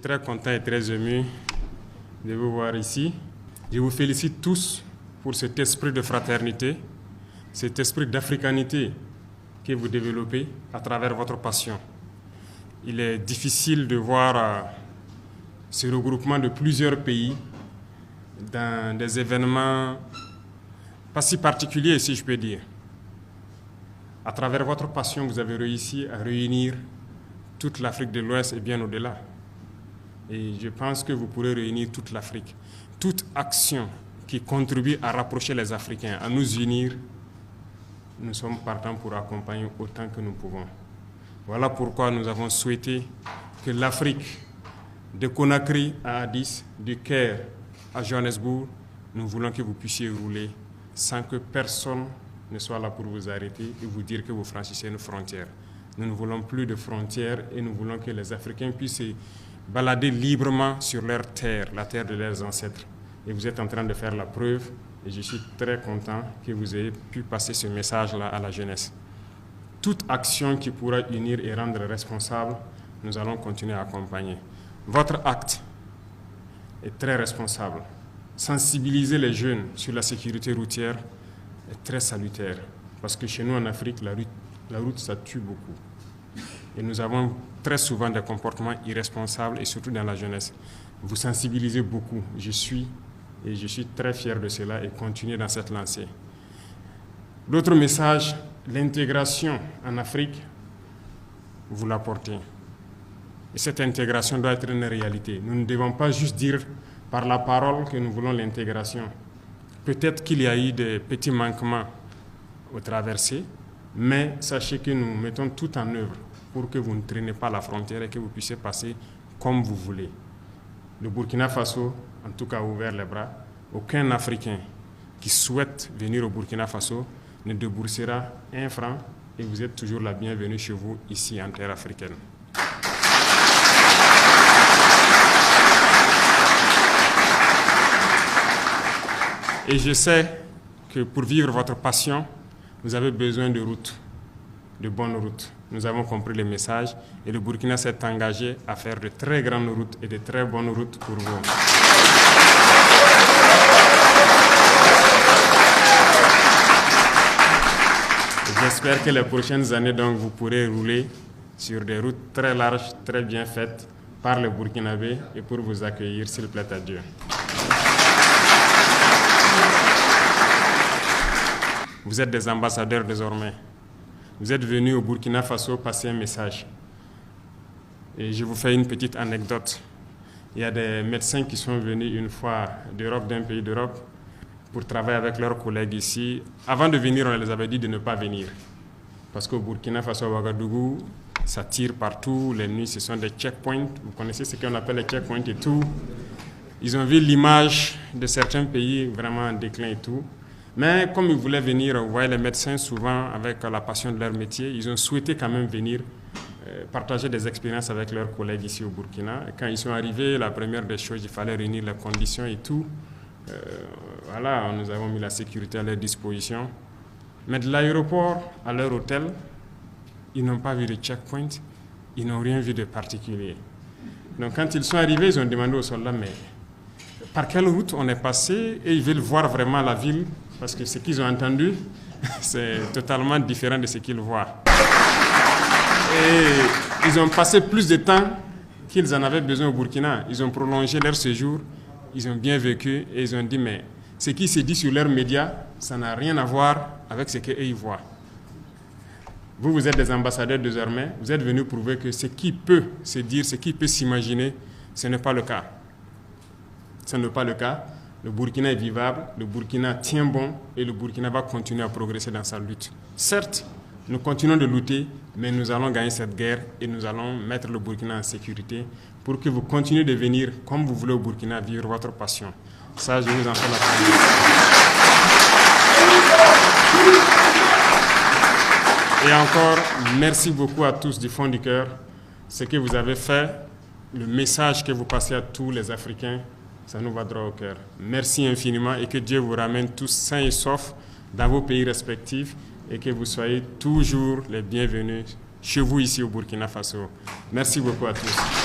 très content et très ému de vous voir ici. Je vous félicite tous pour cet esprit de fraternité, cet esprit d'africanité que vous développez à travers votre passion. Il est difficile de voir ce regroupement de plusieurs pays dans des événements pas si particuliers, si je peux dire. À travers votre passion, vous avez réussi à réunir toute l'Afrique de l'Ouest et bien au-delà. Et je pense que vous pourrez réunir toute l'Afrique. Toute action qui contribue à rapprocher les Africains, à nous unir, nous sommes partants pour accompagner autant que nous pouvons. Voilà pourquoi nous avons souhaité que l'Afrique, de Conakry à Addis, du Caire à Johannesburg, nous voulons que vous puissiez rouler sans que personne ne soit là pour vous arrêter et vous dire que vous franchissez une frontière. Nous ne voulons plus de frontières et nous voulons que les Africains puissent se balader librement sur leur terre, la terre de leurs ancêtres. Et vous êtes en train de faire la preuve et je suis très content que vous ayez pu passer ce message-là à la jeunesse. Toute action qui pourra unir et rendre responsable, nous allons continuer à accompagner. Votre acte est très responsable. Sensibiliser les jeunes sur la sécurité routière est très salutaire parce que chez nous en Afrique, la route ça tue beaucoup. Et nous avons très souvent des comportements irresponsables et surtout dans la jeunesse. Vous sensibilisez beaucoup. Je suis très fier de cela et continuez dans cette lancée. L'autre message, l'intégration en Afrique, vous l'apportez. Et cette intégration doit être une réalité. Nous ne devons pas juste dire par la parole que nous voulons l'intégration. Peut-être qu'il y a eu des petits manquements aux traversées, mais sachez que nous mettons tout en œuvre pour que vous ne traînez pas la frontière et que vous puissiez passer comme vous voulez. Le Burkina Faso, en tout cas, a ouvert les bras. Aucun Africain qui souhaite venir au Burkina Faso ne déboursera 1 franc et vous êtes toujours la bienvenue chez vous, ici en terre africaine. Et je sais que pour vivre votre passion, vous avez besoin de routes, de bonnes routes. Nous avons compris le message et le Burkina s'est engagé à faire de très grandes routes et de très bonnes routes pour vous. J'espère que les prochaines années, donc, vous pourrez rouler sur des routes très larges, très bien faites par les Burkinabés et pour vous accueillir, s'il plaît à Dieu. Vous êtes des ambassadeurs désormais. Vous êtes venus au Burkina Faso passer un message. Et je vous fais une petite anecdote. Il y a des médecins qui sont venus une fois d'Europe, d'un pays d'Europe, pour travailler avec leurs collègues ici. Avant de venir, on les avait dit de ne pas venir. Parce qu'au Burkina Faso, à Ouagadougou, ça tire partout. Les nuits, ce sont des checkpoints. Vous connaissez ce qu'on appelle les checkpoints et tout. Ils ont vu l'image de certains pays vraiment en déclin et tout. Mais comme ils voulaient venir, vous voyez les médecins souvent avec la passion de leur métier, ils ont souhaité quand même venir partager des expériences avec leurs collègues ici au Burkina. Et quand ils sont arrivés, la première des choses, il fallait réunir les conditions et tout. Voilà, nous avons mis la sécurité à leur disposition. Mais de l'aéroport à leur hôtel, ils n'ont pas vu de checkpoint, ils n'ont rien vu de particulier. Donc quand ils sont arrivés, ils ont demandé aux soldats, mais par quelle route on est passé? Et ils veulent voir vraiment la ville. Parce que ce qu'ils ont entendu, c'est totalement différent de ce qu'ils voient. Et ils ont passé plus de temps qu'ils en avaient besoin au Burkina. Ils ont prolongé leur séjour, ils ont bien vécu et ils ont dit, mais ce qui se dit sur leurs médias, ça n'a rien à voir avec ce qu'eux ils voient. Vous êtes des ambassadeurs désormais, vous êtes venus prouver que ce qui peut se dire, ce qui peut s'imaginer, ce n'est pas le cas. Ce n'est pas le cas. Le Burkina est vivable, le Burkina tient bon et le Burkina va continuer à progresser dans sa lutte. Certes, nous continuons de lutter, mais nous allons gagner cette guerre et nous allons mettre le Burkina en sécurité pour que vous continuez de venir comme vous voulez au Burkina vivre votre passion. Ça, je vous en fais la promesse. Et encore, merci beaucoup à tous du fond du cœur. Ce que vous avez fait, le message que vous passez à tous les Africains, ça nous va droit au cœur. Merci infiniment et que Dieu vous ramène tous sains et saufs dans vos pays respectifs et que vous soyez toujours les bienvenus chez vous ici au Burkina Faso. Merci beaucoup à tous.